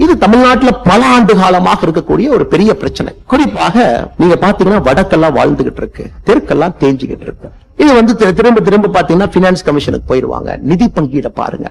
இது தமிழ்நாட்டில் பல ஆண்டு காலமாக இருக்கக்கூடிய ஒரு பெரிய பிரச்சனை. குறிப்பாக நீங்க பாத்தீங்கன்னா வடக்கெல்லாம் வாழ்ந்துகிட்டு இருக்கு, தெற்கெல்லாம் தேஞ்சுகிட்டு இருக்கு. இது வந்து திரும்ப திரும்ப பாத்தீங்கன்னா பினான்ஸ் கமிஷனுக்கு போயிருவாங்க. நிதி பங்கீட பாருங்க.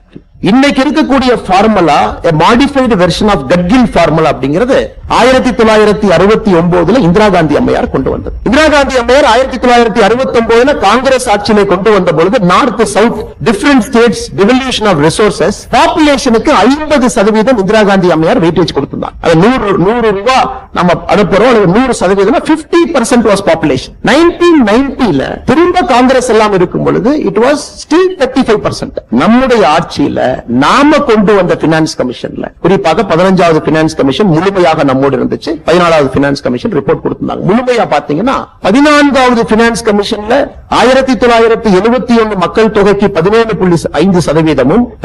இன்னைக்கு இருக்கக்கூடிய formula modified version of Gadgil formula அப்படிங்கிறது 1969 இந்திரா காந்தி அம்மையார் கொண்டு வந்தது. இந்திரா காந்தி அம்மையார் 1969 காங்கிரஸ் ஆட்சியிலே கொண்டு வந்த பொழுது north south different states devolution of resources பாப்புலேஷனுக்கு 50% இந்திரா காந்தி அம்மையார் வெயிட்டேஜ் கொடுத்திருந்தார். அது 100 ரூபாய் நம்ம அனுப்புறோம், 100% 50% வாஸ் பாப்புலேஷன். 1990 திரும்ப காங்கிரஸ் எல்லாம் இருக்கும் பொழுது இட் வாஸ் ஸ்டில் 35%. நம்முடைய ஆட்சியில நாம கொண்டு வந்த பினான்ஸ் கமிஷன்ல குறிப்பாக 15வது பினான்ஸ் கமிஷன் முழுமையாக நம்மோடு இருந்துச்சு. 14வது பினான்ஸ் கமிஷன் ரிப்போர்ட் கொடுத்திருந்தாங்க. முழுமையா பாத்தீங்கன்னா 14வது பினான்ஸ் கமிஷன்ல 1971 மக்கள் தொகைக்கு 17.5%,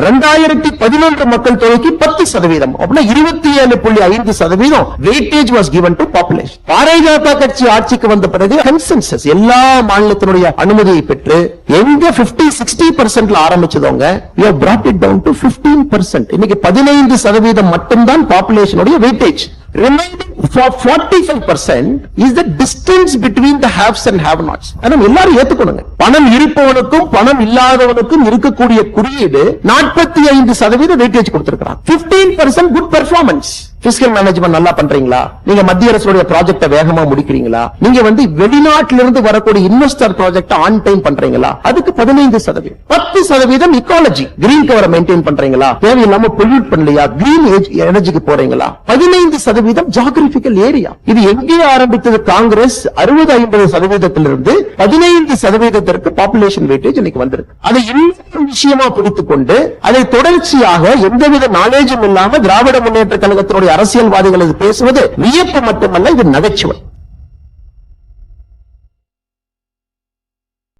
2011 மக்கள் தொகைக்கு 10%, அப்படின்னா 27.5% weightage was given to population. Bharatiya Janata கட்சி ஆட்சிக்கு வந்த பிறகு கன்சென்சஸ் எல்லா மாநிலத்தினுடைய அனுமதியை பெற்று எங்க 50-60% ஆரம்பிச்சதோங்க we have brought it down to 15%. இன்னைக்கு 15% மட்டும்தான் பாப்புலேஷனுடைய weightage. Remaining for 45% is the distance between the haves and have-nots. அதனால எல்லாரும் ஏத்துக்கணுங்க. பணம் இருப்பவனுக்கும் பணம் இல்லாதவனுக்கும் இருக்கக்கூடிய குறியீடு 45% வெயிட்டேஜ் கொடுத்திருக்கிறான். 15% குட் பெர்ஃபார்மன்ஸ். பிஸ்கல் மேனேஜ்மெண்ட் நல்லா பண்றீங்களா, நீங்க மத்திய அரசுடைய ப்ராஜெக்ட வேகமா முடிக்கிறீங்களா, நீங்க வந்து வெளிநாட்டிலிருந்து வரக்கூடிய இன்வெஸ்டர் ப்ராஜெக்ட் ஆன் டைம் பண்றீங்களா, அதுக்கு 15%. 10% இக்காலஜி கிரீன் கவரை மெயின்டைன் பண்றீங்களா, தேவையில்லாம பொல்யூட் பண்ணலையா, கிரீன் எனர்ஜிக்கு போறீங்களா, 15% ஜியோகிராபிக்கல் ஏரியா. இது எங்கே ஆரம்பித்தது? காங்கிரஸ் 60-50% 15% பாப்புலேஷன் வெயிட்டேஜ் இன்னைக்கு வந்திருக்கு. அதை இன்னொரு விஷயமா பிடித்துக் கொண்டு அதை தொடர்ச்சியாக எந்தவித நாலேஜும் இல்லாம திராவிட முன்னேற்ற கழகத்தினுடைய அரசியல்வாதிகள் பேசுவது வியப்பு மட்டுமல்ல, இது நகைச்சுவை.